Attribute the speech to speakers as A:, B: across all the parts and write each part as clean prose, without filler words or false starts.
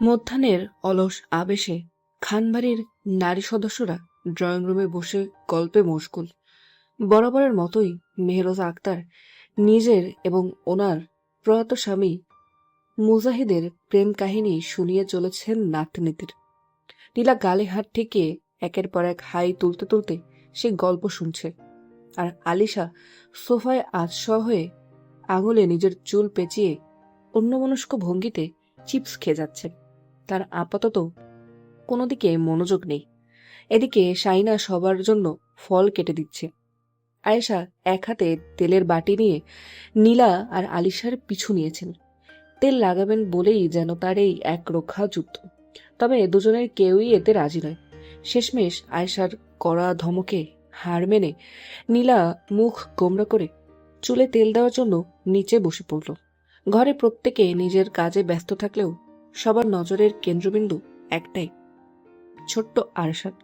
A: মধ্যাহ্নের অলস আবেশে খানবাড়ির নারী সদস্যরা ড্রয়িং রুমে বসে গল্পে মশগুল। বরাবরের মতোই মেহরোজা আক্তার নিজের এবং ওনার প্রয়াত স্বামী মুজাহিদের প্রেম কাহিনী শুনিয়ে চলেছেন নাতনিদের। নীলা গালে হাত ঠেকিয়ে একের পর এক হাই তুলতে তুলতে সে গল্প শুনছে, আর আলিশা সোফায় আধশোয়া হয়ে আঙুলে নিজের চুল পেঁচিয়ে অন্যমনস্ক ভঙ্গিতে চিপস খেয়ে যাচ্ছে। তার আপাতত কোনো দিকে মনোযোগ নেই। এদিকে শাইনা সবার জন্য ফল কেটে দিচ্ছে। আয়েশা এক হাতে তেলের বাটি নিয়ে নীলা আর আলিশার পিছু নিয়েছেন। তেল লাগাবেন বলেই যেন তার এই এক রক্ষা যুদ্ধ। তবে দুজনের কেউই এতে রাজি নয়। শেষমেশ আয়েশার কড়া ধমকে হার মেনে নীলা মুখ গোমরা করে চুলে তেল দেওয়ার জন্য নিচে বসে পড়ল। ঘরে প্রত্যেকে নিজের কাজে ব্যস্ত থাকলেও সবার নজরের কেন্দ্রবিন্দু একটাই, ছোট্ট আরশাদ,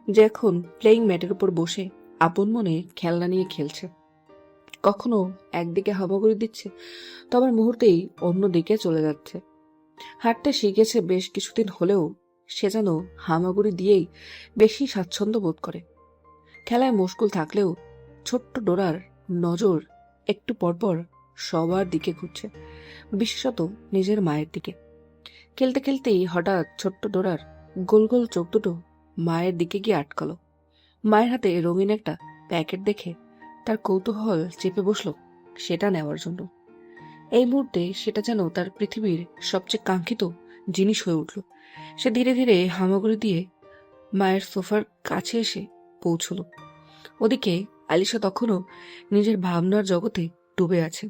A: যে এখন প্লেয়িং ম্যাটের উপর বসে আপন মনে খেলনা নিয়ে খেলছে। কখনো একদিকে হামাগুড়ি দিচ্ছে, তো আবার মুহূর্তেই অন্যদিকে চলে যাচ্ছে। হাঁটতে শিখেছে বেশ কিছুদিন হলেও সে যেন হামাগুড়ি দিয়েই বেশি স্বাচ্ছন্দ্য বোধ করে। খেলায় মশগুল থাকলেও ছোট্ট ডোরার নজর একটু পরপর সবার দিকে ঘুরছে, বিশেষত নিজের মায়ের দিকে। খেলতে খেলতেই হঠাৎ ছোট্ট ডোরার গোল গোল চোখ দুটো মায়ের দিকে গিয়ে আটকালো। মায়ের হাতে রঙিন একটা প্যাকেট দেখে তার কৌতূহল চেপে বসল সেটা নেওয়ার জন্য। এই মুহূর্তে সেটা যেন তার পৃথিবীর সবচেয়ে কাঙ্ক্ষিত জিনিস হয়ে উঠল। সে ধীরে ধীরে হামাগুড়ি দিয়ে মায়ের সোফার কাছে এসে পৌঁছল। ওদিকে আলিশা তখনও নিজের ভাবনার জগতে ডুবে আছে।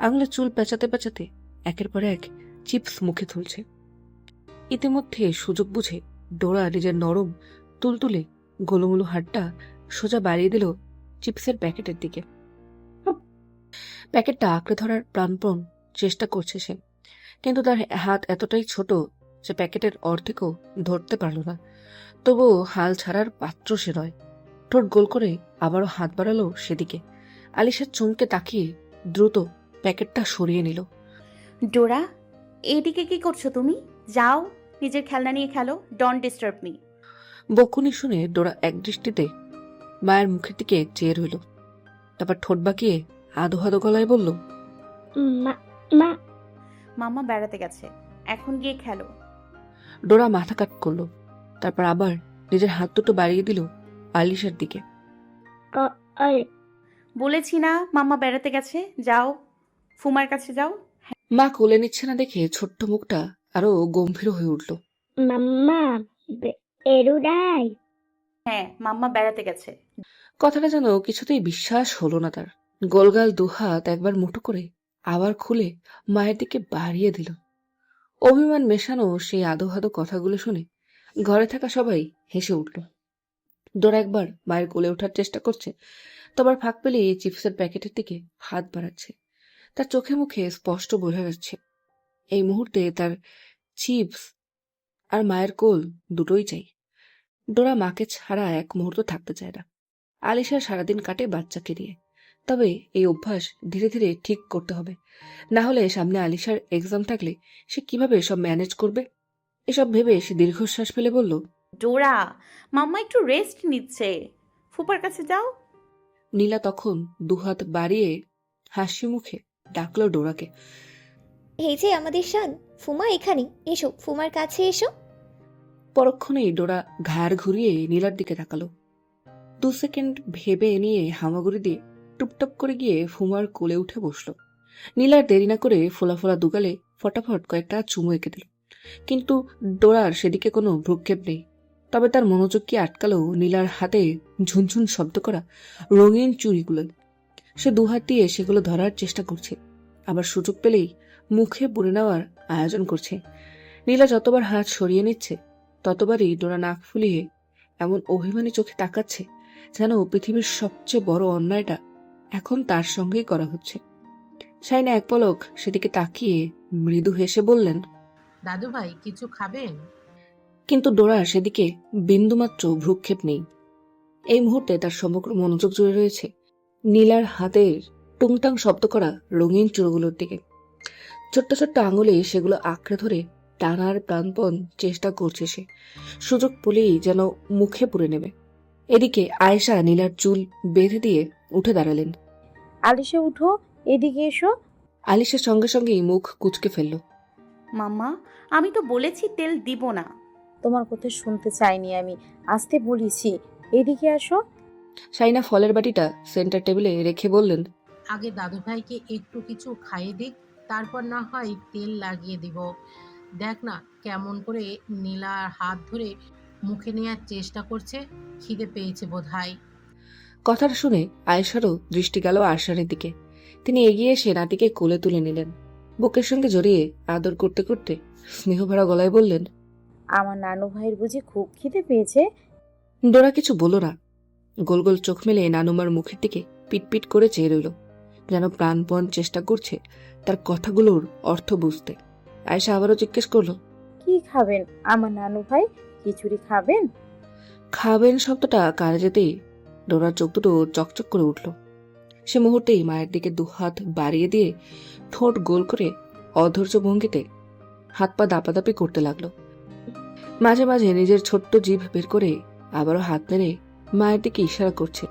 A: আঙুলে চুল পেঁচাতে পেঁচাতে একের পর এক চিপস মুখে তুলছে। ইতিমধ্যে সুযোগ বুঝে ডোরা নিজের নরম তুলতুলে গোলুমুলু হাতটা সোজা বাড়িয়ে দিল চিপসের প্যাকেটের দিকে। প্যাকেটটা আঁকড়ে ধরার প্রাণপণ চেষ্টা করছে সে, কিন্তু তার হাত এতটাই ছোট যে প্যাকেটের অর্ধেকও ধরতে পারল না। তবুও হাল ছাড়ার পাত্র সে নয়। ঠোঁট গোল করে আবারও হাত বাড়ালো সেদিকে। আলিশার চমকে তাকিয়ে দ্রুত প্যাকেটটা সরিয়ে নিল।
B: ডোরা, এইদিকে কি করছো তুমি? যাও, নিজের খেলনা নিয়ে খেলো। Don't disturb me.
A: বকুনি শুনে ডোরা এক দৃষ্টিতে মায়ের মুখের দিকে চেয়ে রইল। তারপর ঠোঁট বাঁকিয়ে আধো আধো গলায় বলল,
C: মা মা
B: মাম্মা বেড়াতে গেছে, এখন গিয়ে খেলো।
A: ডোরা মাথা কাট করল। তারপর আবার নিজের হাত দুটো বাড়িয়ে দিল আলিশার দিকে।
C: আরে
B: বলেছি না মাম্মা বেড়াতে গেছে, যাও ফুমার কাছে যাও।
A: মা কোলে নিচ্ছে না দেখে ছোট্ট মুখটা আরো গম্ভীর হয়ে উঠল।
C: মাম্মা এরুডাই
B: হ্যাঁ, মাম্মা বেড়াতে গেছে।
A: কথাটা যেন কিছুতেই বিশ্বাস হলো না তার। গোলগাল দুহাত একবার মুঠো করে আবার খুলে মায়ের দিকে বাড়িয়ে দিল। অভিমান মেশানো সেই আদো আদো কথাগুলো শুনে ঘরে থাকা সবাই হেসে উঠল। ডোরা একবার মায়ের কোলে ওঠার চেষ্টা করছে, তবার ফাঁক পেলেই চিপসের প্যাকেটের দিকে হাত বাড়াচ্ছে। তার চোখে মুখে স্পষ্ট বোঝা যাচ্ছে এই মুহূর্তে তার চিপস আর মায়ের কোল দুটোই চাই। ডোরা মাকে ছাড়া এক মুহূর্ত থাকতে চায় না। আলিশা সারাদিন কাটে বাচ্চাকে নিয়ে, তবে এই অভ্যাস ধীরে ধীরে ঠিক করতে হবে। না হলে সামনে আলিশার এক্সাম থাকলে সে কিভাবে সব ম্যানেজ করবে? এসব ভেবে সে দীর্ঘশ্বাস ফেলে বলল,
B: ডোরা, মাম্মা একটু রেস্ট নিচ্ছে, ফুপার কাছে যাও।
A: নীলা তখন দুহাত বাড়িয়ে হাসি মুখে ডাকল ডোরাকে।
D: এই যে আমাদের শান, ফুমা এখানে এসো, ফুমার কাছে এসো।
A: পরক্ষণেই ডোরা ঘাড় ঘুরিয়ে নীলার দিকে তাকালো। 2 সেকেন্ড ভেবে নিয়ে হামাগুড়ি দিয়ে টুপটাপ করে গিয়ে ফুমার কোলে উঠে বসলো। নীলার দেরি না করে ফোলা ফোলা দুগালে ফটাফট কয়েকটা চুমু এঁকে দিল। কিন্তু ডোরার সেদিকে কোনো ভ্রুক্ষেপ নেই। তবে তার মনোযোগ কি আটকালো নীলার হাতে ঝুনঝুন শব্দ করা রঙিন চুড়িগুলো। সে দুহাত দিয়ে সেগুলো ধরার চেষ্টা করছে, আবার সুযোগ পেলেই মুখে পুরে নেওয়ার আয়োজন করছে। নীলা যতবার হাত সরিয়ে নিচ্ছে ততবারই ডোরা নাক ফুলিয়ে এমন অভিমানী চোখে তাকাচ্ছে যেন পৃথিবীর সবচেয়ে বড় অন্যায়টা এখন তার সঙ্গেই করা হচ্ছে। শাইনা এক পলক সেদিকে তাকিয়ে মৃদু হেসে বললেন,
E: দাদু ভাই কিছু খাবেন?
A: কিন্তু ডোরা সেদিকে বিন্দুমাত্র ভ্রুক্ষেপ নেই। এই মুহূর্তে তার সমগ্র মনোযোগ জুড়ে রয়েছে নীলার হাতের টুংটাং শব্দ করা রঙিন চুড়গুলোর দিকে। ছোট্ট ছোট্ট আঙুলে সেগুলো আঁকড়ে ধরে টানার প্রাণপণ চেষ্টা করছে সে। সুযোগ পেলেই যেন মুখে পুরে নেবে। এদিকে আয়েশা নীলার চুল বেঁধে দিয়ে উঠে দাঁড়ালেন।
F: আলিশা উঠো, এদিকে এসো।
A: আলিশার সঙ্গে সঙ্গেই মুখ কুঁচকে ফেলল।
B: মাম্মা, আমি তো বলেছি তেল দিব না।
F: তোমার কথা শুনতে চাইনি আমি, আসতে বলেছি। এদিকে আসো।
A: শাইনা ফলের বাটিটা সেন্টার টেবিলে রেখে বললেন,
E: আগে দাদু ভাইকে একটু কিছু খাইয়ে দিক, তারপর না হয় তেল লাগিয়ে দিব। দেখ না কেমন করে নীলার হাত ধরে মুখে নেওয়ার চেষ্টা করছে, খিদে পেয়েছে বোধহয়।
A: কথাটা শুনে আয়েশারও দৃষ্টি গেল আরশানের দিকে। তিনি এগিয়ে এসে নাতিকে কোলে তুলে নিলেন। বুকের সঙ্গে জড়িয়ে আদর করতে করতে স্নেহভরা গলায় বললেন,
F: আমার নানু ভাইয়ের বুঝি খুব খিদে পেয়েছে?
A: ডোরা কিছু বলল না। গোল গোল চোখ মেলে নানুমার মুখের দিকে পিটপিট করে চেয়ে রইল, যেন প্রাণপণ চেষ্টা করছে তার কথাগুলোর অর্থ বুঝতে। আয়েশা আবারও জিজ্ঞেস করল,
F: কি খাবেন আমার নানু ভাই? খিচুড়ি খাবেন?
A: খাবেন শব্দটা কানে যেতেই ডোরার চোখ দুটো চকচক করে উঠল। সে মুহূর্তেই মায়ের দিকে দুহাত বাড়িয়ে দিয়ে ঠোঁট গোল করে অধৈর্য ভঙ্গিতে হাত পা দাপাদাপি করতে লাগলো। মাঝে মাঝে নিজের ছোট্ট জিভ বের করে আবারও হাত নেড়ে মায়ের দিকে ইশারা করছে,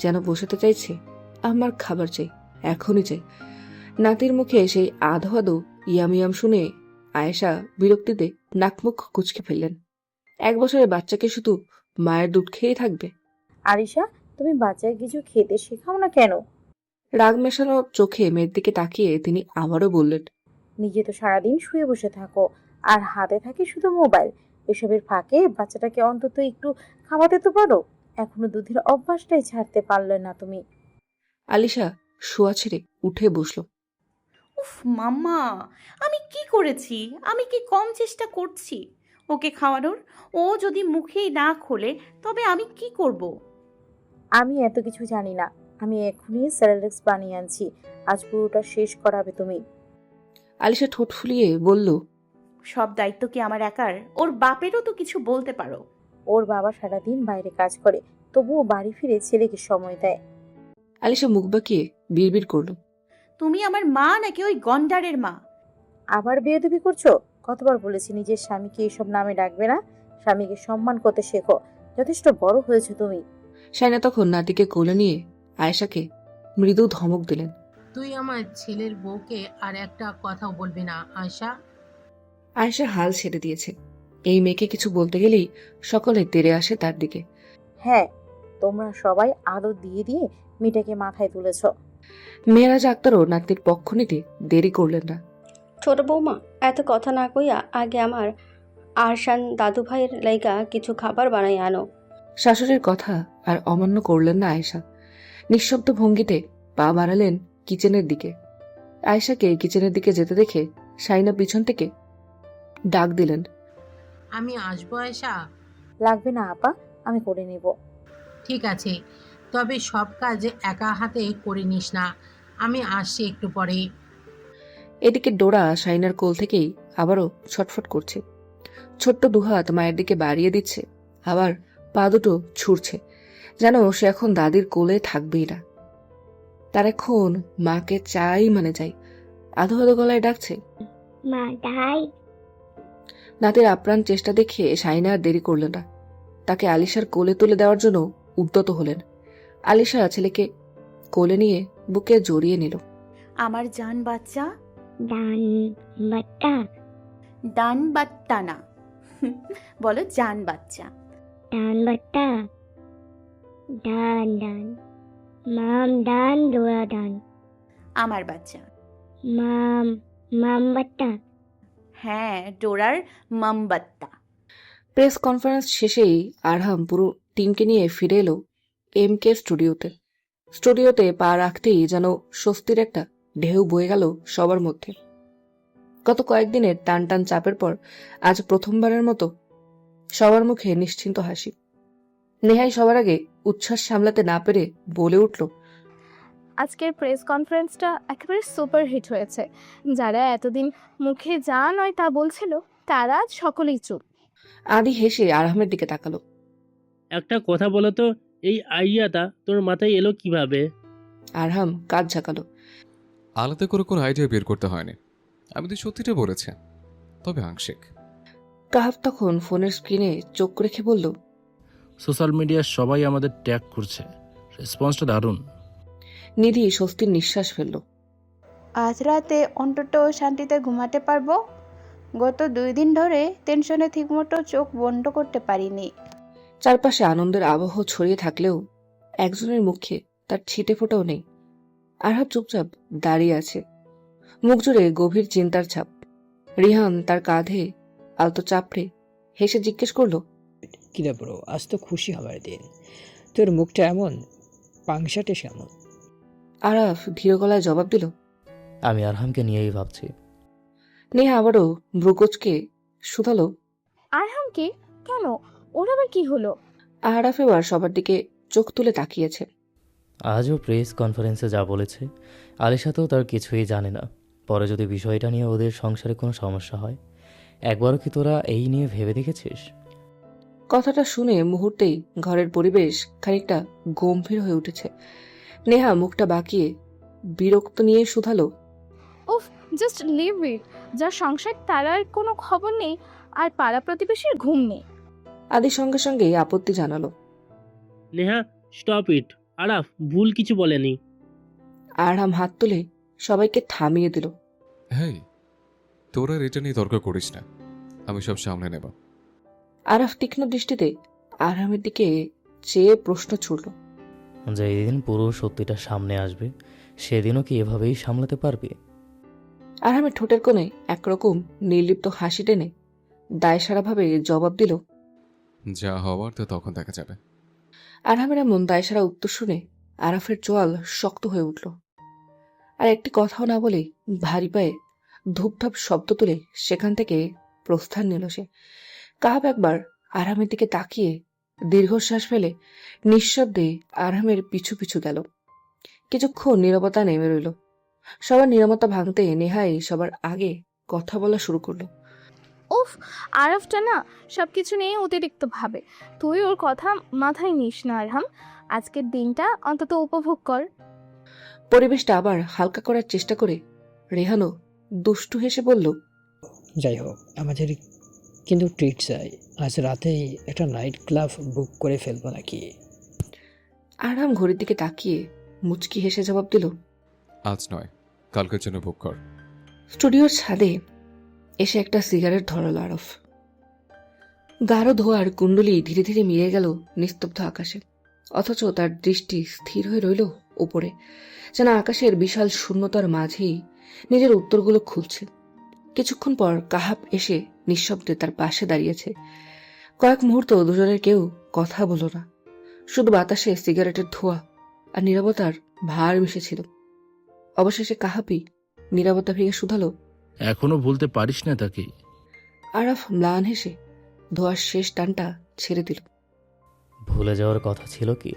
A: যেন বোঝাতে চাইছে, আমার খাবার চাই, এখনই চাই। নাতির মুখে সেই আধো আধো ইয়াম শুনে আয়েশা বিরক্তিতে নাকমুখ কুঁচকে ফেললেন। 1 বছরের বাচ্চাকে শুধু মায়ের দুধ খেয়েই থাকবে?
F: আরিশা, তুমি বাচ্চাকে কিছু খেতে শেখাও না কেন?
A: রাগ মেশানো চোখে মেয়ের দিকে তাকিয়ে তিনি আবারও বললেন,
F: নিজে তো সারাদিন শুয়ে বসে থাকো, আর হাতে থাকে শুধু মোবাইল। এসবের ফাঁকে বাচ্চাটাকে অন্তত একটু খাওয়াতে তো পারো। এখনো দুধের অভ্যাসটাই ছাড়তে পারলে না তুমি।
A: আলিশা শোয়া ছেড়ে উঠে বসল।
B: উফ মাম্মা, আমি কি করেছি? আমি কি কম চেষ্টা করছি ওকে খাওয়ানোর? ও যদি মুখেই না খোলে তবে আমি কি করব?
F: আমি এত কিছু জানি না। আমি এখনই স্যারেলেক্স বানিয়ে আনছি। আজ পুরোটা শেষ করাবে তুমি।
A: আলিশা ঠোঁট ফুলিয়ে বলল,
B: সব দায়িত্ব কি আমার একার? ওর বাপেরও তো কিছু বলতে পারো।
F: ওর বাবা সারাদিন বাইরে কাজ করে, তবুও বাড়ি ফিরে ছেলেকে সময় দেয়।
A: আলিশা মুখ বাঁকিয়ে বিড়বিড় করল,
B: তুমি আমার মা নাকি ওই গন্ডারের মা?
F: আবার বেয়াদবি করছো? কতবার বলেছি নিজের স্বামীকে এসব নামে ডাকবে না। স্বামীকে সম্মান করতে শেখো। যথেষ্ট বড় হয়েছে তুমি।
A: সাইনা তখন নাতিকে কোলে নিয়ে আয়েশাকে মৃদু ধমক দিলেন।
E: তুই আমার ছেলের বউকে আর একটা কথাও বলবি না আয়শা।
A: আয়েশা হাল ছেড়ে দিয়েছে। এই মেয়েকে কিছু বলতে গেলেই সকলে তেড়ে আসে তার দিকে।
F: হ্যাঁ, তোমরা সবাই আদর দিয়ে দিয়ে মেয়েটাকে মাথায় তুলেছ।
A: মেয়েরাজ আক্তারও নাতির পক্ষ নিতে দেরি করলেন না।
G: ছোট বৌমা, এত কথা না কইয়া আগে আমার আরশান দাদু ভাইয়ের লাইগা কিছু খাবার বানাই আনো।
A: শাশুড়ির কথা আর অমান্য করলেন না আয়েশা। নিঃশব্দ ভঙ্গিতে পা বাড়ালেন কিচেনের দিকে। আয়েশাকে কিচেনের দিকে যেতে দেখে সাইনা পিছন থেকে ডাক দিলেন,
E: আমি আসবো আয়শা?
F: লাগবে না আপা, আমি করে নেব।
E: ঠিক আছে, তবে সব কাজ একা হাতে করে নিস না। আমি আসছি একটু পরে।
A: এদিকে ডোরা সাইনার কোল থেকেই আবারও ছটফট করছে। ছোট্ট দুহাত মায়ের দিকে বাড়িয়ে দিচ্ছে, আবার পা দুটো ছুড়ছে, যেন সে এখন দাদির কোলে থাকবেই না। তার এখন মাকে চাই মানে চাই। আধো আধো গলায় ডাকছে,
C: মা দাই।
A: নাতির আপ্রাণ চেষ্টা দেখে সাইনা আর দেরি করলেন না। তাকে আলিশার কোলে তুলে দেওয়ার জন্য উদ্যত হলেন। আলিশা ছেলেকে কোলে নিয়ে বুকে জড়িয়ে নিল।
B: আমার জান বাচ্চা।
C: ডান বাটা।
B: ডান বাট্টা না, বলো জান বাচ্চা।
C: ডান বাটা। ডান ডান। মাম ডান দোয়া ডান।
B: আমার বাচ্চা।
C: মাম মাম বাটা।
B: হ্যাঁ, ডোরার মামবাত্তা।
A: প্রেস কনফারেন্স শেষেই আরহাম পুরো টিমকে নিয়ে ফিরে এলো MK স্টুডিওতে। স্টুডিওতে পা রাখতেই যেন স্বস্তির একটা ঢেউ বয়ে গেল সবার মধ্যে। গত কয়েকদিনের টান টান চাপের পর আজ প্রথমবারের মতো সবার মুখে নিশ্চিন্ত হাসি। নেহাই সবার আগে উচ্ছ্বাস সামলাতে না পেরে বলে উঠল,
H: আজকের প্রেস কনফারেন্সটা একেবারে সুপার হিট হয়েছে। যারা এতদিন মুখে যা নয় তা বলছিল তারা আজ সকলেই চুপ।
A: আদি হেসে আরহামের দিকে তাকালো।
I: একটা কথা বলো তো, এই আইডিয়াটা তোর মাথায় এলো কিভাবে?
A: আরহাম কাজ ঝাঁকালো।
J: আলাদা করে কোনো আইডিয়া বের করতে হয়নি, আমি তো সত্যিটা বলেছি। তবে আংশিক।
A: কাহাব তখন ফোনের স্ক্রিনে চোখ রেখে বলল,
K: সোশ্যাল মিডিয়ার সবাই আমাদের ট্যাগ করছে, রেসপন্সটা দারুণ।
A: নিধি স্বস্তির নিঃশ্বাস ফেলল।
L: আজ রাতে অন্তত শান্তিতে ঘুমাতে পারবো। গত 2 দিন ধরে টেনশনে ঠিকমতো চোখ বন্ধ করতে পারিনি।
A: চারপাশে আনন্দের আবহ ছড়িয়ে থাকলেও একজনের মুখে তার ছিটে ফোটাও নেই। আরহাব চুপচাপ দাঁড়িয়ে আছে, মুখ জুড়ে গভীর চিন্তার ছাপ। রিহান তার কাঁধে আলতো চাপড়ে হেসে জিজ্ঞেস করলো,
M: কিরে ব্রো, আজ তো খুশি হবার দিন। তোর মুখটা এমন পাংশাটে শ্যামল।
A: আরাফ ধীর গলায় জবাব দিল,
N: আমি আরহামকে নিয়েই ভাবছি।
A: নেহা আবারও ভ্রুকোচকে শুধালো,
H: আরহামকে? কেন? ওর আবার কি হলো?
A: আরাফ এবার সবার দিকে চোখ তুলে তাকিয়েছে।
N: আজও প্রেস কনফারেন্সে যা বলেছে, আলিশা তো তার কিছুই জানে না। পরে যদি বিষয়টা নিয়ে ওদের সংসারে কোনো সমস্যা হয়, একবারও কি তোরা এই নিয়ে ভেবে দেখেছিস?
A: কথাটা শুনে মুহূর্তেই ঘরের পরিবেশ খানিকটা গম্ভীর হয়ে উঠেছে। নেহা মুখটা বাঁকিয়ে বিরক্ত নিয়ে শুধালো,
H: উফ, জাস্ট লিভ ইট। যার সংসার তার আর কোনো খবর নেই, আর পাড়া প্রতিবেশীর ঘুম নেই।
A: আদি সঙ্গে সঙ্গে আপত্তি জানালো।
I: Neha, stop it. আরাফ ভুল কিছু বলেনি।
A: আরহাম হাত তুলে সবাইকে থামিয়ে দিল।
J: হ্যাঁ, তোরা এটা নিয়ে তর্ক করিস না, আমি সব সামলে নেব।
A: আরাফ তীক্ষ্ণ দৃষ্টিতে আরহামের দিকে চেয়ে প্রশ্ন ছুড়ল,
N: যেদিন পুরো সত্যিটা সামনে আসবে, সেদিনও কি এভাবেই সামলাতে পারবি?
A: আরহামের ঠোঁটের কোণে একরকম নির্লিপ্ত হাসি টেনে দায়সারাভাবে জবাব দিল,
J: যা হওয়ার তো তখন দেখা যাবে।
A: আরহামের এমন দায়সারা উত্তর শুনে আরাফের চোয়াল শক্ত হয়ে উঠল। আর একটি কথাও না বলে ভারী পায়ে ধূপধাপ শব্দ তুলে সেখান থেকে প্রস্থান নিল সে। কাহাব একবার আরহামের দিকে তাকিয়ে দীর্ঘশ্বাস ফেলে নিঃশব্দে আরহামের পিছু পিছু গেল। কিছুক্ষণ নীরবতা নেমে রইল। সবার নীরবতা ভাঙতে নেহাই সবার আগে কথা বলা শুরু করলো।
H: উফ, আরফটা না সবকিছু নিয়ে অতিরিক্ত ভাবে। তুই ওর কথা মাথায় নিস না আরহাম। আজকের দিনটা অন্তত উপভোগ কর।
A: পরিবেশটা আবার হালকা করার চেষ্টা করে রেহানও দুষ্টু হেসে বলল,
M: যাই হোক, আমাদের কিন্তু ট্রিট চাই। আজ রাতেই একটা নাইট ক্লাব বুক করে ফেলবো নাকি?
A: আরহাম ঘড়ির দিকে তাকিয়ে মুচকি হেসে জবাব দিল,
J: আজ নয়, কালকের জন্য বুক কর।
A: স্টুডিওর ছাদে এসে একটা সিগারেট ধরালো আরফ। গাঢ় ধোয়ার কুণ্ডলি ধীরে ধীরে মিলে গেল নিস্তব্ধ আকাশে, অথচ তার দৃষ্টি স্থির হয়ে রইল উপরে, যেন আকাশের বিশাল শূন্যতার মাঝেই নিজের উত্তরগুলো খুঁজছে। কিছুক্ষণ পর কাহাব এসে নিঃশব্দে তার পাশে দাঁড়িয়েছে। কয়েক মুহূর্ত দুজনের কেউ কথা বলল না, শুধু বাতাসে সিগারেটের ধোঁয়া আর নীরবতার ভার মিশেছিল। অবশেষে কাহাবই নীরবতা ভেঙে শুধালো,
K: এখনো ভুলতে পারিস না তাকে?
A: আরাফ ম্লান হেসে ধোয়ার শেষ টানটা ছেড়ে দিল।
N: ভুলে যাওয়ার কথা ছিল কি?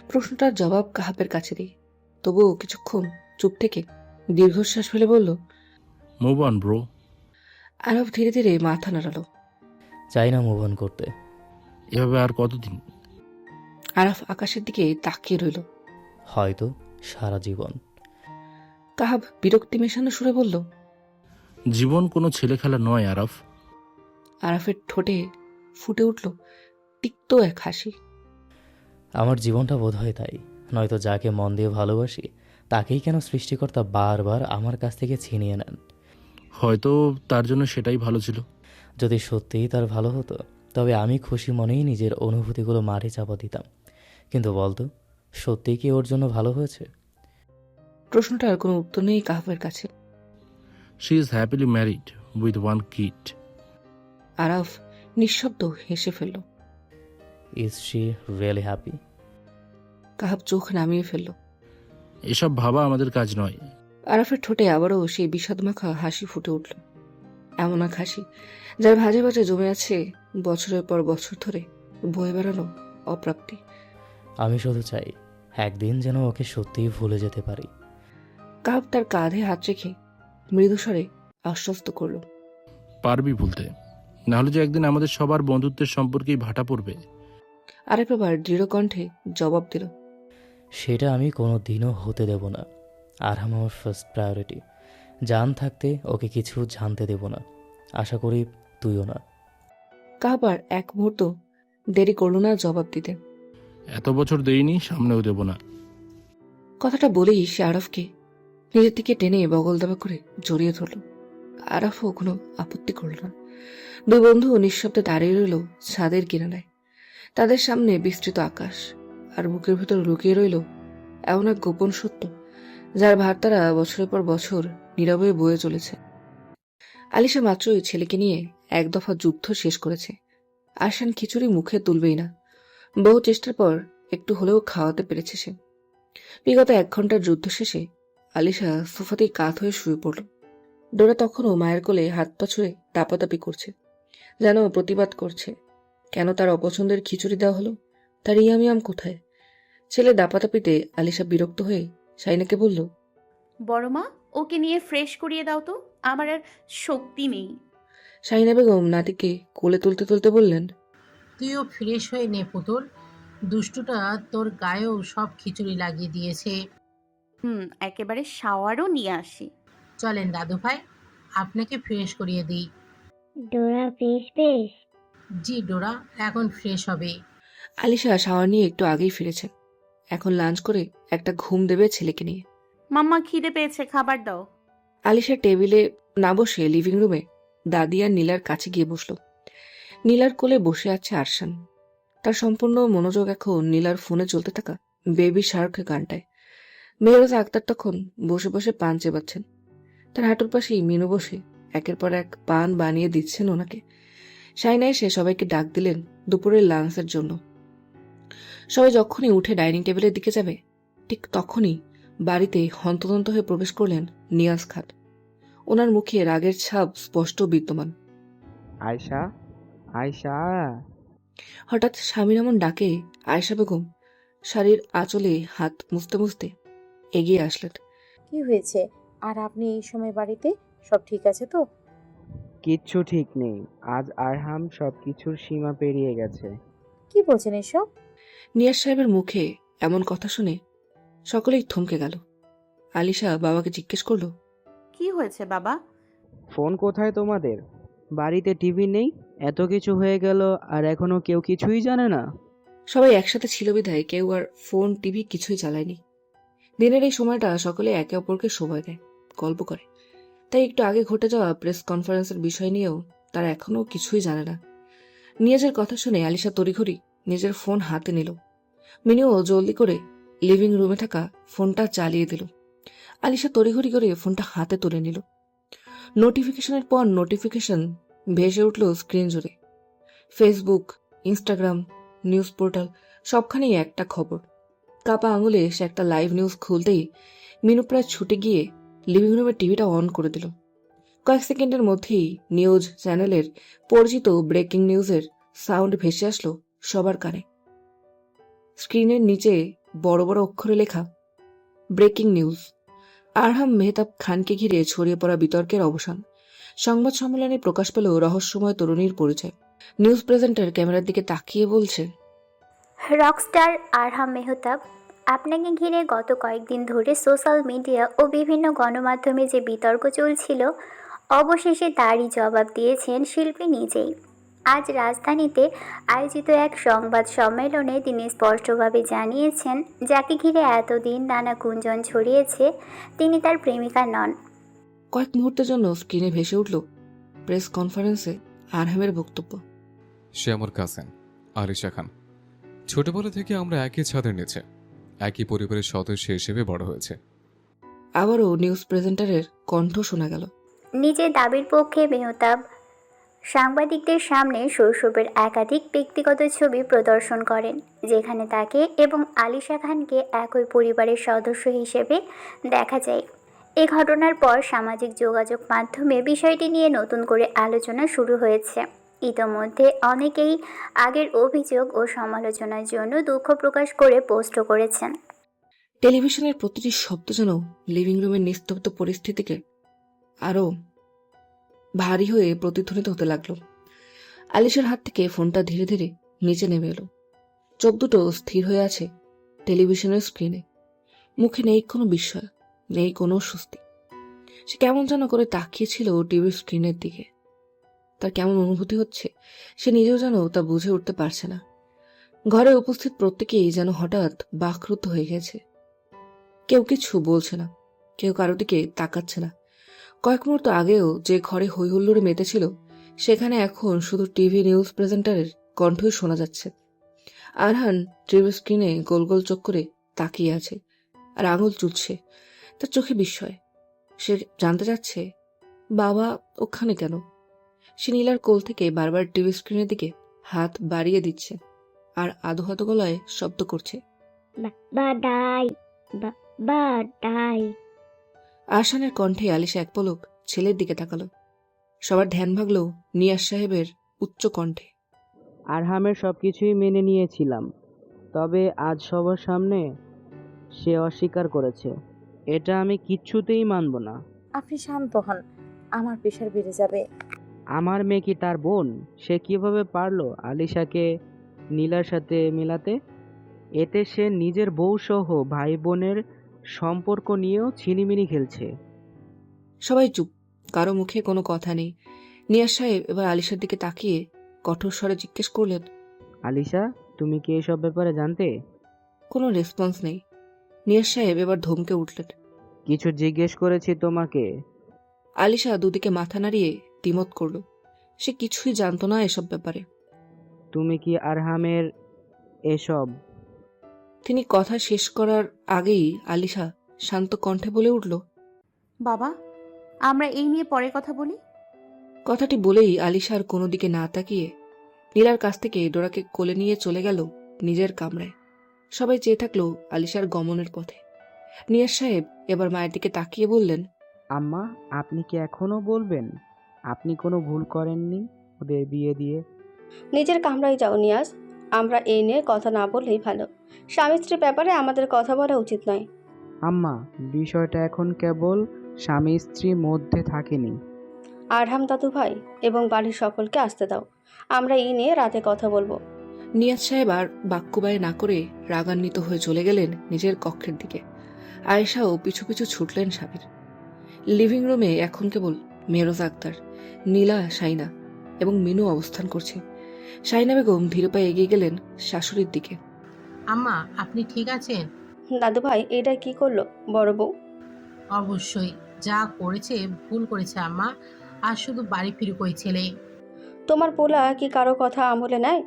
A: প্রশ্নটার জবাব কাহাবের কাছে দিই, তবুও কিছুক্ষণ চুপ থেকে দীর্ঘশ্বাস ফেলে বলল,
K: মুভ অন ব্রো।
A: আরফ ধীরে ধীরে মাথা নাড়ালো।
N: চাই না মুভ অন করতে।
K: এভাবে আর কতদিন?
A: আরাফ আকাশের দিকে তাকিয়ে রইল।
N: হয়তো সারা জীবন।
A: কাহাব বিরক্তি মেশানো সুরে বলল,
K: জীবন কোনো ছেলে খেলা নয় আরাফ।
A: আরাফের ঠোঁটে ফুটে উঠল তিক্ত এক হাসি।
N: আমার জীবনটা বোধ হয় তাই। নয়তো যাকে মন দিয়ে ভালোবাসি, তাকেই কেন সৃষ্টিকর্তা বারবার আমার কাছ থেকে ছিনিয়ে নেন?
K: হয়তো তার জন্য সেটাই ভালো ছিল।
N: যদি সত্যিই তার ভালো হতো, তবে আমি খুশি মনেই নিজের অনুভূতিগুলো মাঠে চাপা দিতাম। কিন্তু বলতো, সত্যিই কি ওর জন্য ভালো হয়েছে?
A: প্রশ্নটার কোনো উত্তর নেই কাহাবের কাছে।
K: She is happily married with one kid.
A: Araf নিঃশব্দ হেসে ফেলল।
N: Is she really happy?
A: Kahab চোখ নামিয়ে ফেলল।
K: এসব ভাবা আমাদের কাজ নয়।
A: আরাফের ঠোঁটে আবারও সেই বিষাদমাখা হাসি ফুটে উঠল, এমন এক হাসি যার ভাজে ভাজে জমে আছে বছরের পর বছর ধরে বয়ে বেড়ানো অপ্রাপ্তি।
N: আমি শুধু চাই একদিন যেন ওকে সত্যিই ভুলে যেতে পারি।
A: কাহাব তার কাঁধে হাত রেখে মৃদুস্বরে আশ্বস্ত করল,
K: পারবি ভুলতে, নাহলে যে একদিন আমাদের সবার বন্ধুত্বের সম্পর্কেই ভাটা পড়বে।
A: আরেক আবার দৃঢ় কণ্ঠে জবাব দিল,
N: সেটা আমি কোনো দিনও হতে দেব না। আর আমার ফার্স্ট প্রায়োরিটি। জান থাকতে ওকে কিছু জানতে দেব না। আশা করি তুইও না।
A: কাহাবার এক মুহূর্ত দেরি করল না জবাব দিতে।
K: এত বছর দেইনি, সামনেও দেব না।
A: কথাটা বলেই সে আরফকে নিজের দিকে টেনে বগল দাবা করে জড়িয়ে ধরল। আরফও কোনো আপত্তি করল না। দুই বন্ধু নিঃশব্দে দাঁড়িয়ে রইল ছাদের কিনারায়। তাদের সামনে বিস্তৃত আকাশ, আর বুকের ভেতর লুকিয়ে রইল এমন এক গোপন সত্য, যার ভার তারা বছরের পর বছর নীরবে বয়ে চলেছে। আলিশা মাত্রই ছেলেকে নিয়ে এক দফা যুদ্ধ শেষ করেছে। আরশান খিচুড়ি মুখে তুলবেই না। বহু চেষ্টার পর একটু হলেও খাওয়াতে পেরেছে সে। বিগত 1 ঘন্টার যুদ্ধ শেষে আলিশা সোফাতেই কাত হয়ে শুয়ে পড়ল। ডোরা তখনও মায়ের কোলে হাত পা ছুঁড়ে দাপাদাপি করছে, যেন প্রতিবাদ করছে। কেন তার অপছন্দের খিচুড়ি দেওয়া হলো? তার ইয়ামিয়াম কোথায়? ছেলে দাপাদাপিতে আলিশা বিরক্ত হয়ে শাইনাকে বলল,
B: বড় মা, ওকে নিয়ে ফ্রেশ করিয়ে দাও তো, আমার আর শক্তি নেই।
A: শাহিনা বেগম নাতিকে কোলে তুলতে তুলতে বললেন,
E: তুইও ফ্রেশ হয়ে নে পুতুল, দুষ্টুটা তোর গায়েও সব খিচুড়ি লাগিয়ে দিয়েছে।
B: একেবারে শাওয়ারও নিয়ে আসি।
E: চলেন দাদু ভাই, আপনাকে ফ্রেশ করিয়ে দিই।
C: ডোরা ফ্রেশ ফ্রেশ।
E: জি ডোরা এখন ফ্রেশ হবে।
A: আলিশা শাওয়ার নিয়ে একটু আগেই ফিরেছে। এখন লাঞ্চ করে একটা ঘুম দেবে ছেলেকে নিয়ে।
B: মাম্মা, খিদে পেয়েছে, খাবার দাও।
A: আলিশা টেবিলে না বসে লিভিং রুমে দাদি আর নীলার কাছে গিয়ে বসল। নীলার কোলে বসে আছে আরশান। তার সম্পূর্ণ মনোযোগ এখন নীলার ফোনে চলতে থাকা বেবি শার্ক গানটায়। মেহরোজা আক্তার তখন বসে বসে পান চেবাচ্ছেন। তার হাঁটুর পাশেই মিনু বসে একের পর এক পান বানিয়ে দিচ্ছেন ওনাকে। শাইনা এসে সবাইকে ডাক দিলেন দুপুরের লাঞ্চের জন্য। সবাই যখনই উঠে ডাইনিং টেবিলের দিকে যাবে, ঠিক তখনই বাড়িতে হন্তদন্ত হয়ে প্রবেশ করলেন নিয়াজ খান। ওনার মুখে রাগের ছাপ স্পষ্ট বিদ্যমান।
O: আয়শা, আয়শা।
A: হঠাৎ স্বামীর এমন ডাকে আয়েশা বেগম শাড়ির আঁচলে হাত মুছতে মুছতে এগিয়ে আসলেন।
F: কি হয়েছে? আর আপনি এই সময় বাড়িতে? সব ঠিক আছে তো?
O: কিচ্ছু ঠিক নেই। আজ আরহাম সবকিছুর সীমা পেরিয়ে গেছে।
F: কি বলছেন এসব?
A: নিয়াজ সাহেবের মুখে এমন কথা শুনে সকলেই থমকে গেল। আলিশা বাবাকে জিজ্ঞেস করল,
B: কি হয়েছে বাবা?
O: ফোন কোথায় তোমাদের? বাড়িতে টিভি নেই, এত কিছু হয়ে গেল আর এখনো কেউ কিছুই জানে না?
A: সবাই একসাথে ছিল বিধায় কেউ আর ফোন টিভি কিছুই চালায়নি। দিনের এই সময়টা সকলে একে অপরকে সময় দেয়, গল্প করে। তাই একটু আগে ঘটে যাওয়া প্রেস কনফারেন্সের বিষয় নিয়েও তারা এখনো কিছুই জানে না। নিয়াজের কথা শুনে আলিশা তড়িঘড়ি নিজের ফোন হাতে নিল। মিনুও জলদি করে লিভিং রুমে থাকা ফোনটা চালিয়ে দিল। আলিশা তড়িঘড়ি করে ফোনটা হাতে তুলে নিল। নোটিফিকেশনের পর নোটিফিকেশন ভেসে উঠল স্ক্রিন জুড়ে। ফেসবুক, ইনস্টাগ্রাম, নিউজ পোর্টাল সবখানেই একটা খবর। কাপা আঙুলে সে একটা লাইভ নিউজ খুলতেই মিনু প্রায় ছুটে গিয়ে লিভিং রুমের টিভিটা অন করে দিল। কয়েক সেকেন্ডের মধ্যেই নিউজ চ্যানেলের পরিচিত ব্রেকিং নিউজের সাউন্ড ভেসে আসলো সবার কানে। স্ক্রিনের নিচে বড় বড় অক্ষরে লেখা, ব্রেকিং নিউজ। আরহাম মেহতাব খানকে ঘিরে ছড়িয়ে পড়া বিতর্কের অবসান। সংবাদ সম্মেলনে প্রকাশ পেল রহস্যময় তরুণীর পরিচয়। নিউজ প্রেজেন্টার ক্যামেরার দিকে তাকিয়ে বলছে,
P: রকস্টার আরহাম মেহতাব, আপনাকে ঘিরে গত কয়েকদিন ধরে সোশ্যাল মিডিয়া ও বিভিন্ন গণমাধ্যমে যে বিতর্ক চলছিল, অবশেষে তারই জবাব দিয়েছেন শিল্পী নিজেই। আজ রাজধানীতে আয়োজিত এক সংবাদ সম্মেলনে তিনি স্পষ্টভাবে জানিয়েছেন, যাকে ঘিরে এতদিন নানা গুঞ্জন ছড়িয়েছে, তিনি তার প্রেমিকা নন।
A: কয়েক মুহূর্তের জন্য স্ক্রিনে ভেসে উঠল প্রেস কনফারেন্সে আরহামের বক্তব্য।
J: সে আমার কাজিন আলিশা খান। ছোটবেলা থেকে আমরা একই ছাদের নিচে একই পরিবারের সদস্য হিসেবে বড় হয়েছে।
A: আবারও নিউজ প্রেজেন্টারের কণ্ঠ শোনা গেল।
P: নিজের দাবির পক্ষে মেহতাব সাংবাদিকদের সামনে শৈশবের একাধিক ব্যক্তিগত ছবি প্রদর্শন করেন, যেখানে তাকে এবং আলিশা খানকে একই পরিবারের সদস্য হিসেবে দেখা যায়। এ ঘটনার পর সামাজিক যোগাযোগ মাধ্যমে বিষয়টি নিয়ে নতুন করে আলোচনা শুরু হয়েছে। ইতোমধ্যে অনেকেই আগের অভিযোগ ও সমালোচনার জন্য দুঃখ প্রকাশ করে পোস্টও করেছেন।
A: টেলিভিশনের প্রতিটি শব্দ যেন লিভিং রুমের নিস্তব্ধ পরিস্থিতিকে আরো ভারী হয়ে প্রতিধ্বনিত হতে লাগলো। আলিশার হাত থেকে ফোনটা ধীরে ধীরে নিচে নেমে এলো। চোখ দুটো স্থির হয়ে আছে টেলিভিশনের স্ক্রিনে। মুখে নেই কোনো বিস্ময়, নেই কোনো স্বস্তি। সে কেমন যেন করে তাকিয়েছিল টিভির স্ক্রিনের দিকে। তার কেমন অনুভূতি হচ্ছে সে নিজেও যেন তা বুঝে উঠতে পারছে না। ঘরে উপস্থিত প্রত্যেকেই যেন হঠাৎ বাকরুদ্ধ হয়ে গেছে। কেউ কিছু বলছে না, কেউ কারো দিকে তাকাচ্ছে না। কয়েক মুহূর্ত আগেও যে ঘরে হইহুল্লোড়ে মেতেছিল সেখানে এখন শুধু টিভি নিউজ প্রেজেন্টারের কণ্ঠই শোনা যাচ্ছে। আরহান টিভি স্ক্রিনে গোল গোল চোখ করে তাকিয়ে আছে আর আঙুল চুটছে। তার চোখে বিস্ময়। সে জানতে চাচ্ছে বাবা ওখানে কেন। সে নীলার কোল থেকে বারবার টিভি স্ক্রিনের দিকে হাত বাড়িয়ে দিচ্ছে আর আধো গলায় শব্দ করছে,
C: বাবা ডাই, বাবা ডাই।
A: আরশানের কণ্ঠে আলিশা এক পলক ছেলের দিকে তাকালো। সবার ধ্যান ভাগলো নিয়াজ সাহেবের উচ্চ কণ্ঠে।
O: আরহামের সব কিছুই মেনে নিয়েছিলাম, তবে আজ সবার সামনে সে অস্বীকার করেছে। এটা আমি কিচ্ছুতেই মানব না।
F: আপনি শান্ত হন, আমার প্রেশার বেড়ে যাবে।
O: আমার মেয়ে কি তার বোন? সে কিভাবে পারলো আলিশাকে নীলার সাথে মেলাতে? এতে সে নিজের বউ সহ ভাই বোনের সম্পর্ক নিয়েও ছিনিমিনি খেলছে।
A: সবাই চুপ, কারো মুখে কোনো কথা নেই। নিয়াজ সাহেব এবার আলিশার দিকে তাকিয়ে কঠোর স্বরে জিজ্ঞেস করলেন,
O: আলিশা, তুমি কি এসব ব্যাপারে জানতে?
A: কোনো রেসপন্স নেই। নিয়াজ সাহেব এবার ধমকে উঠলেন,
O: কিছু জিজ্ঞেস করেছি তোমাকে।
A: আলিশা দুদিকে মাথা নাড়িয়ে দ্বিমত করল। সে কিছুই জানতো না এসব ব্যাপারে।
O: তুমি কি আরহামের এসব?
A: তিনি কথা শেষ করার আগেই আলিশা শান্ত কণ্ঠে বলে উঠল,
B: বাবা, আমরা এই নিয়ে পরে কথা বলি।
A: কথাটি বলেই আলিশা আর কোনো দিকে না তাকিয়ে নীলার কাছ থেকে ডোরাকে কোলে নিয়ে চলে গেল নিজের কামরায়। সবাই চেয়ে থাকলো আলিশার গমনের পথে। নিয়াজ সাহেব এবার মায়ের দিকে তাকিয়ে বললেন,
O: আম্মা, আপনি কি এখনো বলবেন আপনি কোনো ভুল করেননি ওদের বিয়ে দিয়ে?
G: নিজের কামরায় যাও নিয়াজ, আমরা এই নিয়ে কথা না বললেই ভালো। স্বামী স্ত্রীর ব্যাপারে আমাদের কথা বলা উচিত নয়।
O: আম্মা, বিষয়টা এখন কেবল স্বামী স্ত্রীর মধ্যে থাকেনি।
G: আরহাম দাদু ভাই এবং বাড়ির সকলকে আসতে দাও, আমরা এই নিয়ে রাতে কথা বলবো।
A: নিয়াজ সাহেব আর বাক্যবায় না করে রাগান্বিত হয়ে চলে গেলেন নিজের কক্ষের দিকে। আয়েশাও পিছু পিছু ছুটলেন স্বামীর। লিভিং রুমে এখন কেবল মেহরোজা আক্তার, নীলা, শাইনা এবং মিনু অবস্থান করছে। শাইনা বেগম ধীরে পায়ে এগিয়ে গেলেন শাশুড়ির দিকে।
E: আম্মা, আপনি ঠিক আছেন?
G: দাদু ভাই এটা কি করলো বড় বউ?
E: অবশ্যই যা করেছে ভুল করেছে আম্মা। আর শুধু বাড়ি ফিরুক ওই ছেলে।
G: তোমার পোলা কি কারো কথা আমলে নেয়?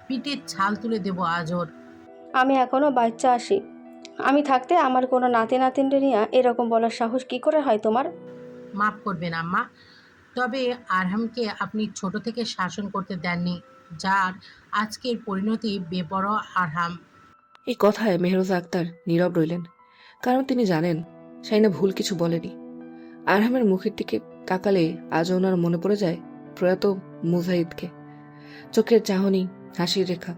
E: পিঠের ছাল তুলে দেবো আজ ওর।
G: আমি এখনো বাচ্চা আসি, আমি থাকতে আমার কোনো নাতি নাতিনরে নিয়ে এরকম বলার সাহস কি করে হয় তোমার?
E: মাফ করবেন আম্মা, তবে আরহামকে আপনি ছোট থেকে শাসন করতে দেননি, যার আজকের পরিণতি বেপরোয়া আরহাম।
A: এই কথায় মেহরোজা আক্তার নীরব রইলেন, কারণ তিনি জানেন শাইনা ভুল কিছু বলেনি। আরহামের মুখের দিকে তাকালে আজ ওনার মনে পড়ে যায় প্রয়াত মুজাহিদকে। চোখের চাহনি, হাসির রেখা,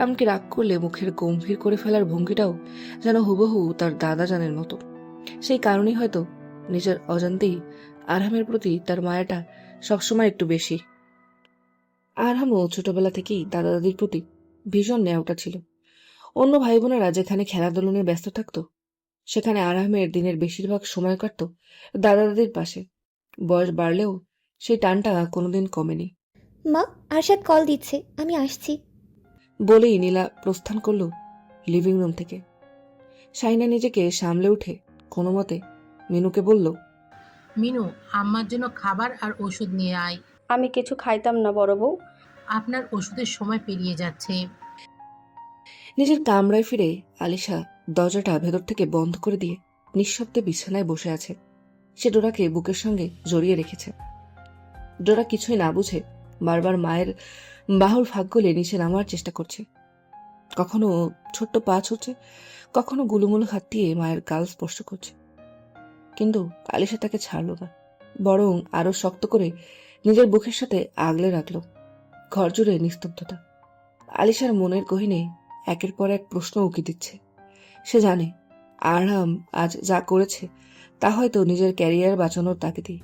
A: এমনকি রাগ করলে মুখের গম্ভীর করে ফেলার ভঙ্গিটাও যেন হুবহু তার দাদা জানের মতো। সেই কারণেই হয়তো নিজের অজান্তেই আরহামের প্রতি তার মায়াটা সবসময় একটু বেশি। আরহামও ছোটবেলা থেকেই দাদা দাদির প্রতি ভীষণ নেওয়াটা ছিল। অন্য ভাই বোনেরা যেখানে খেলাধুলো নিয়ে ব্যস্ত থাকত, সেখানে আরহামের দিনের বেশিরভাগ সময় কাটত দাদা দাদির পাশে। বয়স বাড়লেও সেই টানটা কোনোদিন কমেনি।
D: মা, আরশাদ কল দিচ্ছে, আমি আসছি
A: বলেই নীলা প্রস্থান করল লিভিং রুম থেকে। শাইনা নিজেকে সামলে উঠে কোনো মতে মিনুকে বলল,
E: মিনু, আম্মার জন্য খাবার আর ওষুধ নিয়ে আয়।
G: আমি কিছু খাইতাম না বড় বউ।
E: আপনার ওষুধের সময় পেরিয়ে যাচ্ছে।
A: নিজের কামরায় ফিরে আলিশা দরজাটা ভেতর থেকে বন্ধ করে দিয়ে নিঃশব্দে বিছানায় বসে আছে। সে ডোরাকে বুকের সঙ্গে জড়িয়ে রেখেছে। ডোরা কিছুই না বুঝে বারবার মায়ের বাহুর ফাঁক গলে নিচে নামার চেষ্টা করছে। কখনো ছোট্ট পা ছুটছে, কখনো গুলুমুলু হাত দিয়ে মায়ের গাল স্পর্শ করছে। কিন্তু আলিশা তাকে ছাড়ল না, বরং আরো শক্ত করে নিজের বুকের সাথে আগলে রাখল। ঘর জুড়ে নিস্তব্ধতা। আলিশার মনের গহীনে একের পর এক প্রশ্ন উকি দিচ্ছে। সে জানে আরহাম আজ যা করেছে তা হয়তো নিজের ক্যারিয়ার বাঁচানোর তাগিদেই।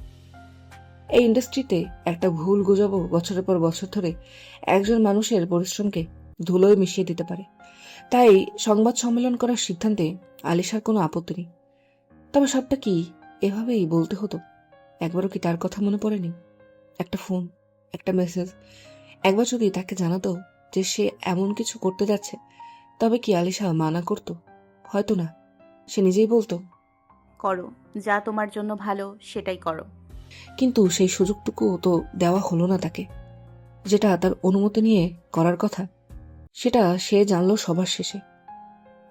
A: এই ইন্ডাস্ট্রিতে একটা ভুল গুজবও বছরের পর বছর ধরে একজন মানুষের পরিশ্রমকে ধুলোয় মিশিয়ে দিতে পারে। তাই সংবাদ সম্মেলন করার সিদ্ধান্তে আলিশার কোনো আপত্তি নেই। তবে সবটা কি এভাবেই বলতে হতো? একবারও কি তার কথা মনে পড়েনি? একটা ফোন, একটা মেসেজ। একবার যদি তাকে জানাতো যে সে এমন কিছু করতে যাচ্ছে, তবে কি আলিশা মানা করতো? হয়তো না, সে নিজেই বলতো।
B: করো, যা তোমার জন্য ভালো সেটাই করো।
A: কিন্তু সেই সুযোগটুকু তো দেওয়া হলো না তাকে। যেটা তার অনুমতি নিয়ে করার কথা, সেটা সে জানলো সবার শেষে।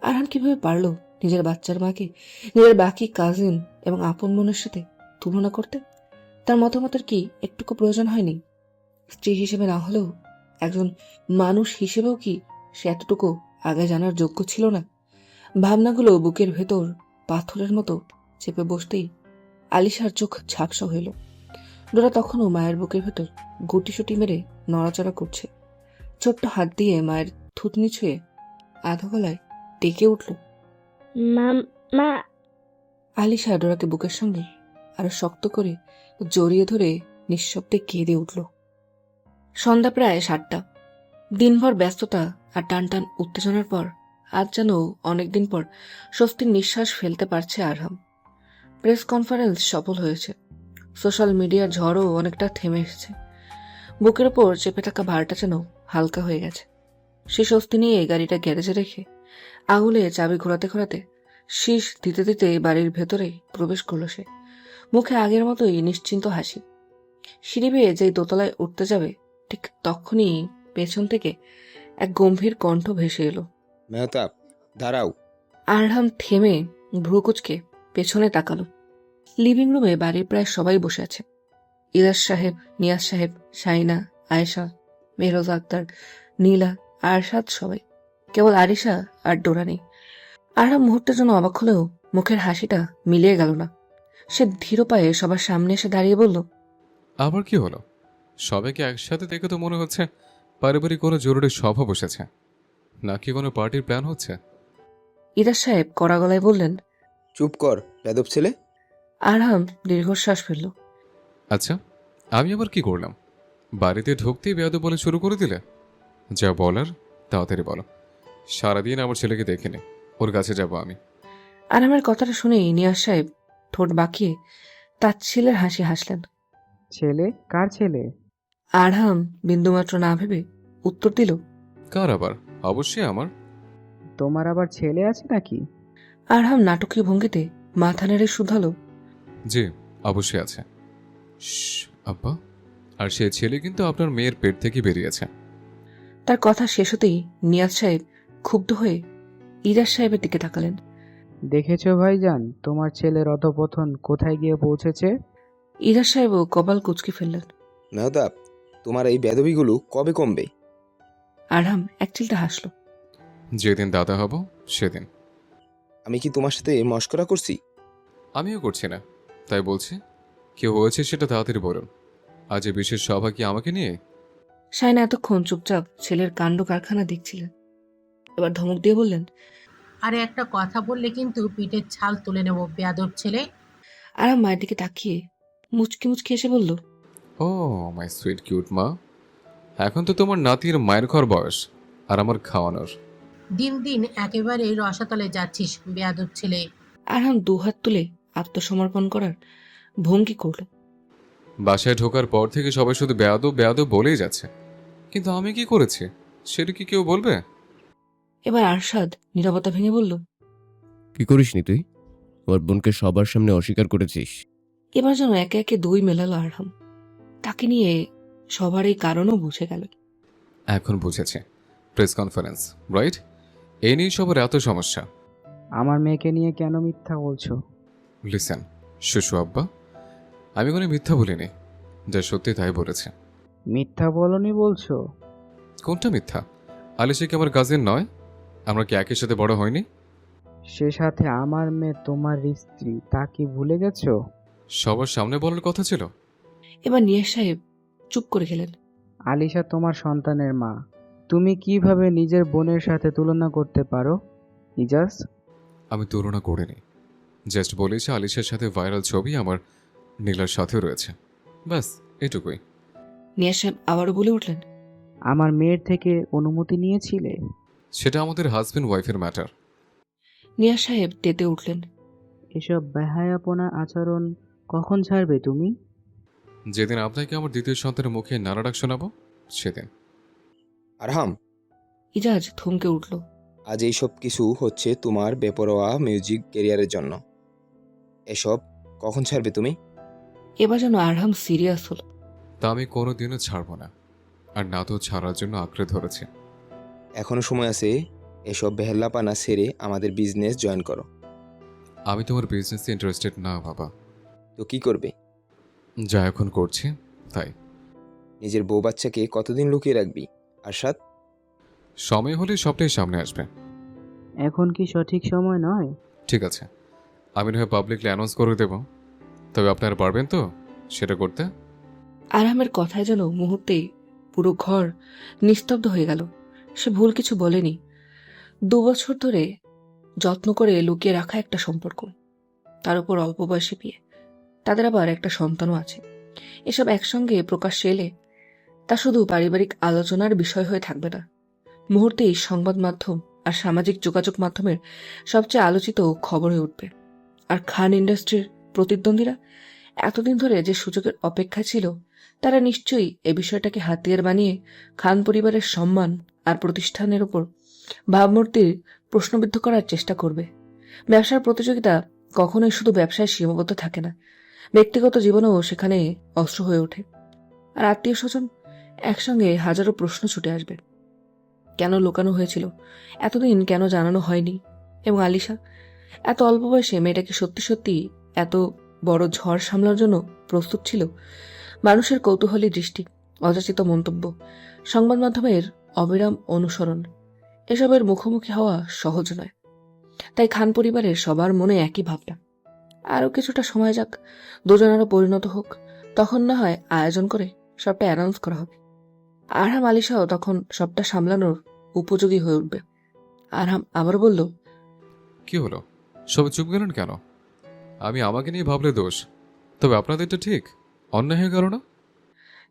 A: আরহান কিভাবে পারলো নিজের বাচ্চার মাকে নিজের বাকি কাজিন এবং আপন বোনের সাথে তুলনা করতে? তার মতামতের কি একটুকু প্রয়োজন হয়নি? স্ত্রী হিসেবে না হলেও একজন মানুষ হিসেবেও কি সে এতটুকু আগে জানার যোগ্য ছিল না? ভাবনাগুলো বুকের ভেতর পাথরের মতো চেপে বসতেই আলিশার চোখ ঝাপসা হইল। ডোরা তখনও মায়ের বুকের ভেতর গুটিসুটি মেরে নড়াচড়া করছে। ছোট্ট হাত দিয়ে মায়ের থুতনি ছুঁয়ে আধা গলায় ডেকে উঠল,
C: মা।
A: আলিশা ডোরাকে বুকের সঙ্গে আরো শক্ত করে জড়িয়ে ধরে নিঃশব্দে কেঁদে উঠল। সন্ধ্যা প্রায় 7টা। দিনভর ব্যস্ততা আর টান টান উত্তেজনার পর আজ যেন অনেকদিন পর স্বস্তির নিঃশ্বাস ফেলতে পারছে আরহাম। প্রেস কনফারেন্স সফল হয়েছে। সোশ্যাল মিডিয়ার ঝড়ও অনেকটা থেমে এসেছে। বুকের ওপর চেপে থাকা ভারটা যেন হালকা হয়ে গেছে। সে স্বস্তি নিয়ে গাড়িটা গ্যারেজে রেখে আঙুলে চাবি ঘোরাতে ঘোরাতে শীষ দিতে দিতে বাড়ির ভেতরে প্রবেশ করল সে। মুখে আগের মতোই নিশ্চিন্ত হাসি। সিঁড়ি বেয়ে যেই দোতলায় উঠতে যাবে, ঠিক তখনই পেছন থেকে এক গম্ভীর কণ্ঠ ভেসে এলো,
Q: মেহতাব, দাঁড়াও।
A: আরহাম থেমে ভ্রু কুঁচকে পেছনে তাকালো। লিভিং রুমে বাড়ির প্রায় সবাই বসে আছে। ইরাজ সাহেব, নিয়াজ সাহেব, শাইনা, আয়েশা, মেহরোজা আক্তার, নীলা, আরশাদ, সবাই। কেবল আরিশা আর ডোরা নেই। আরহাম মুহূর্তের জন্য অবাক হলেও মুখের হাসিটা মিলিয়ে গেল না। সে ধীর পায়ে সবার সামনে এসে দাঁড়িয়ে বলল,
J: আবার কি হলো? সবাইকে একসাথে দেখে তো মনে হচ্ছে পারিবারিক কোনো জরুরি সভা বসেছে, নাকি কোনো পার্টির প্ল্যান হচ্ছে?
A: ইরাজ সাহেব কড়া গলায় বললেন,
Q: চুপ কর বেদব ছেলে।
A: আরহাম দীর্ঘশ্বাস ফেলল।
J: আচ্ছা, আমি আবার কি করলাম? বাড়িতে ঢুকতেই বেয়াদব বলে শুরু করে দিলে। যা বলার তাড়াতাড়ি বলো। সারাদিন আমার ছেলেকে দেখিনি, ওর কাছে যাব আমি।
A: আরহামের কথাটা শুনেই নিয়াজ সাহেব ঠোঁট বাঁকিয়ে তাচ্ছিলের হাসি হাসলেন।
O: ছেলে? কার ছেলে?
A: আরহাম বিন্দুমাত্র না ভেবে উত্তর দিল,
J: কার আবার? অবশ্যই আমার।
O: তোমার আবার ছেলে আছে নাকি?
A: আরহাম নাটকীয় ভঙ্গিতে মাথা নেড়ে শুধালো,
J: জি, অবশ্যই আছে। আব্বা, আর সে ছেলে কিন্তু আপনার মেয়ের পেট থেকে বেরিয়েছে।
A: তার কথা শেষ হতেই নিয়াজ সাহেব ক্ষুব্ধ হয়ে ইরাজ সাহেবের দিকে তাকালেন।
O: দেখেছো ভাইজান, তোমার ছেলের অধঃপতন কোথায় গিয়ে পৌঁছেছে?
A: ইরাজ সাহেবও কপাল কুঁচকে ফেললেন।
Q: মেহতাব, তোমার এই বেদবিগুলো কবে কমবে?
A: আরহাম একচিলতে হাসল।
J: যেদিন দাদা হব সেদিন।
Q: আমি কি তোমার সাথে মশকরা করছি?
J: আমিও করছি না, তাই বলছি কেউ হয়েছে সেটা তাড়াতাড়ি বলুন। আজ এই বিশেষ সভা কি আমাকে নিয়ে?
A: শায়না এতক্ষণ চুপচাপ ছেলের কাণ্ড কারখানা দেখছিলেন। এবার ধমক দিয়ে বললেন,
E: আরে একটা কথা বললে কিন্তু পিঠের ছাল তুলে নেব, বেয়াদব ছেলে।
A: আরহাম মায়ের দিকে তাকিয়ে মুচকি মুচকি এসে বলল,
J: ও মাই সুইট কিউট মা, এখন তো তোমার নাতির মায়ের ঘর বয়স আর আমার খাওয়ানোর।
E: দিন দিন একেবারে রসাতলে যাচ্ছিস, বেয়াদব ছেলে।
A: আরহাম দুহাত তুলে আত্মসমর্পণ করার ভঙ্গি করল।
J: বাসায় ঢোকার পর থেকে সবাই শুধু বেয়াদব বেয়াদব বলেই যাচ্ছে, কিন্তু আমি কি করেছি সেটা কি কেউ বলবে?
A: এবার আরশাদ নীরবতা ভেঙে বলল,
R: কি করিসনি তুই? ওর বোনকে সবার সামনে অস্বীকার করেছিস।
A: এবার যেন একে একে দুই মেলালো আরহাম। তাকে নিয়ে সবার এই কারণও বুঝে গেল।
J: এখন বুঝেছে, প্রেস কনফারেন্স, রাইট? এই নিয়ে সবার এত সমস্যা।
O: আমার মেয়েকে নিয়ে কেন মিথ্যা বলছো?
J: লিসেন শুশু আব্বা, আমি কোনো মিথ্যা বলিনি, যা সত্যি তাই বলেছে।
O: মিথ্যা বলনি বলছো?
J: কোনটা মিথ্যা? আলিশা কি আমার কাজিন নয়? আমরা কি একই সাথে বড় হয়নি?
O: সে সাথে আমার মেয়ে তোমার স্ত্রী, তা কি ভুলে গেছো?
J: সবার সামনে বলার কথা ছিল।
A: এবার নিয়াজ সাহেব চুপ করে গেলেন।
O: আলিশা তোমার সন্তানের মা, তুমি কিভাবে নিজের বোনের সাথে তুলনা করতে পারো? ইজাজ,
J: আমি তুলনা করিনি, জাস্ট বলেছি আলিশার সাথে ভাইরাল ছবি আমার নীলার সাথেও রয়েছে, ব্যাস এটুকুই।
A: নিয়াজ সাহেব আবারও বলে উঠলেন,
O: আমার মেয়ের থেকে অনুমতি নিয়েছিলে?
J: সেটা আমাদের হাজবেন্ড ওয়াইফের ম্যাটার।
A: নিয়াজ সাহেব তেতে উঠলেন।
O: এসব বেহায়াপনা আচরণ কখন ছাড়বে তুমি?
J: যেদিন আপনাকে আমার দ্বিতীয় সন্তানের মুখে নানা ডাক শোনাবো সেদিন।
Q: আরহাম,
A: ইজাজ থমকে উঠল।
Q: আজ এইসব কিছু হচ্ছে তোমার বেপরোয়া মিউজিক ক্যারিয়ারের জন্য। এসব কখন ছাড়বে তুমি?
A: এবার যেন আরহাম সিরিয়াস হল।
J: তা আমি কোনোদিনও ছাড়বো না, আর না তো ছাড়ার জন্য আঁকড়ে ধরেছে।
Q: এখনো সময় আছে, এসব বেহেল্লাপানা সেরে আমাদের বিজনেস জয়েন করো।
J: আমি তোমার বিজনেসে ইন্টারেস্টেড না বাবা।
Q: তো কি করবে?
J: যা এখন করছি তাই।
Q: নিজের বউ বাচ্চাকে কতদিন লুকিয়ে রাখবি আরশাদ?
J: সময় হলে সবটাই সামনে আসবে।
O: এখন কি সঠিক সময় নয়?
J: ঠিক আছে, আমি না হয় পাবলিকলি অ্যানাউন্স করে দেব, তবে আপনারা পারবেন তো সেটা করতে?
A: আরহামের কথায় যেন মুহূর্তেই পুরো ঘর নিস্তব্ধ হয়ে গেল। সে ভুল কিছু বলেনি। 2 বছর ধরে যত্ন করে লুকিয়ে রাখা একটা সম্পর্ক, তার উপর অল্প বয়সে বিয়ে, তাদের আবার একটা সন্তানও আছে। এসব একসঙ্গে প্রকাশ্যে এলে তা শুধু পারিবারিক আলোচনার বিষয় হয়ে থাকবে না, মুহূর্তেই সংবাদ মাধ্যম আর সামাজিক যোগাযোগ মাধ্যমের সবচেয়ে আলোচিত খবর হয়ে উঠবে। আর খান ইন্ডাস্ট্রির প্রতিদ্বন্দ্বীরা এতদিন ধরে যে সুযোগের অপেক্ষা ছিল, তারা নিশ্চয়ই এ বিষয়টাকে হাতিয়ার বানিয়ে খান পরিবারের সম্মান আর প্রতিষ্ঠানের উপর ভাবমূর্তির প্রশ্নবিদ্ধ করার চেষ্টা করবে। ব্যবসার প্রতিযোগিতা কখনোই শুধু ব্যবসায় সীমাবদ্ধ থাকে না, ব্যক্তিগত জীবনেও সেখানে অস্ত্র হয়ে ওঠে। আর আত্মীয় স্বজন একসঙ্গে হাজারো প্রশ্ন ছুটে আসবে। কেন লুকানো হয়েছিল এতদিন, কেন জানানো হয়নি? এবং আলিশা এত অল্প বয়সে মেয়েটাকে সত্যি সত্যি এত বড় ঝড় সামলার জন্য প্রস্তুত ছিল? মানুষের কৌতূহলী দৃষ্টি, অযাচিত মন্তব্য, সংবাদ মাধ্যমের অবিরাম অনুসরণ, এসবের মুখোমুখি হওয়া সহজ নয়। তাই খান পরিবারের সবার মনে একই ভাবনা, আরও কিছুটা সময় যাক, দুজনেরও পরিণত হোক, তখন না হয় আয়োজন করে সবটা অ্যানাউন্স করা হবে। আরহাম আলিশাও তখন সবটা সামলানোর উপযোগী হয়ে উঠবে। আরহাম আবার বলল,
J: কি হলো, সবাই চুপ গেলেন কেন? আমি আমাকে নিয়ে ভাবলে দোষ, তবে আপনাদেরটা ঠিক, অন্যায় হয়ে গেল না?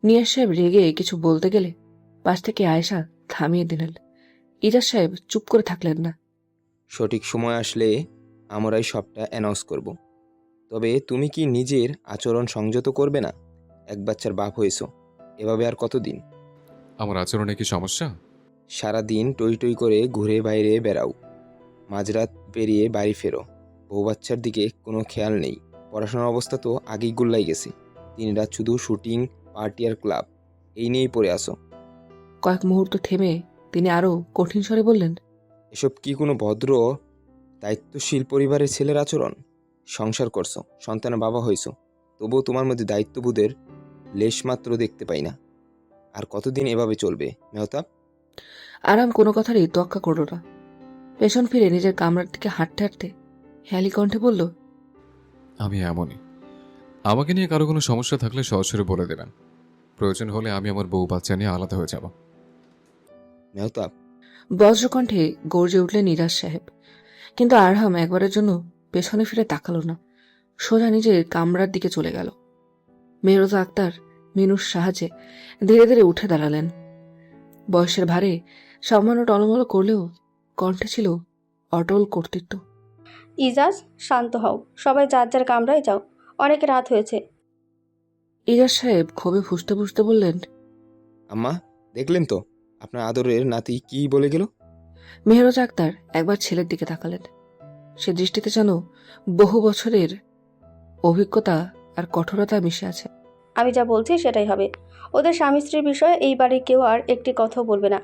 A: নিয়াজ সাহেব রেগে কিছু বলতে গেলে পাশ থেকে আয়েশা থামিয়ে দিলেন। ইজাজ সাহেব চুপ করে থাকলেন না।
Q: সঠিক সময় আসলে আমরাই সবটা অ্যানাউন্স করব। তবে তুমি কি নিজের আচরণ সংযত করবে না? এক বাচ্চার বাপ হয়েছো, এভাবে আর কতদিন?
J: আমার আচরণে কি সমস্যা?
Q: সারাদিন টই টই করে ঘুরে বাইরে বেড়াও, মাঝরাত পেরিয়ে বাড়ি ফেরো, বউ বাচ্চার দিকে কোনো খেয়াল নেই। পড়াশোনার অবস্থা তো আগেই গোল্লাই গেছে, দিনরাত শুধু শুটিং, পার্টি আর ক্লাব, এই নিয়েই পড়ে আসো।
A: কয়েক মুহূর্ত থেমে তিনি আরো কঠিন স্বরে বললেন,
Q: এসব কি কোনো ভদ্র দায়িত্বশীল পরিবারের ছেলের আচরণ? সংসার করছো, সন্তানের বাবা হয়েছো, তবুও তোমার মধ্যে দায়িত্ববোধের লেশমাত্র দেখতে পাই না। আর কতদিন এভাবে চলবে মেহতাব?
A: আরাম কোনো কথারই তোয়াক্কা করল না। পেছন ফিরে নিজের কামরার দিকে হাঁটতে হাঁটতে হেয়ালি কণ্ঠে বলল,
J: আমি এমনই, আমাকে নিয়ে কারো কোনো সমস্যা থাকলে সরাসরি বলে দেবেন, প্রয়োজন হলে আমি আমার বউ বাচ্চা নিয়ে আলাদা হয়ে যাব।
Q: মেহতাব,
A: বজ্রকণ্ঠে গর্জে উঠলেন নিরাজ সাহেব। কিন্তু আরহাম একবারের জন্য পেছনে ফিরে তাকালো না, সোজা নিজের কামরার দিকে চলে গেল। মেহরোজা আক্তার মিনুর সাহায্যে ধীরে ধীরে উঠে দাঁড়ালেন। বয়সের ভারে সামান্য টলমল করলেও কণ্ঠে ছিল অটল কর্তৃত্ব।
G: ইজাজ, শান্ত হও, সবাই যার যার কামরায় যাও, অনেক রাত হয়েছে।
A: ইজাজ সাহেব ক্ষোভে ফুসতে ফুসতে বললেন,
Q: আম্মা দেখলেন তো আপনার আদরের নাতি কি বলে গেল?
A: মেহরোজা আক্তার একবার ছেলের দিকে তাকালেন। সে দৃষ্টিতে যেন বহু বছরের অভিজ্ঞতা আর কঠোরতা মিশে আছে।
G: আমি যা বলছি সেটাই হবে। ওদের স্বামী স্ত্রীর বিষয়ে এই বাড়ির কেউ আর একটি কথাও বলবে না,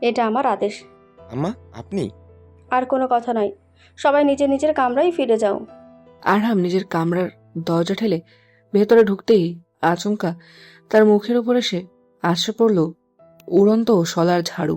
G: এটা আমার আদেশ।
Q: আম্মা আপনি?
G: আর কোনো কথা নয়, সবাই নিজের নিজের কামরায় ফিরে যাও।
A: আরহাম নিজের কামরার দরজা ঠেলে ভেতরে ঢুকতেই আচমকা তার মুখের উপর এসে আছড়ে পড়ল উড়ন্ত শলার ঝাড়ু।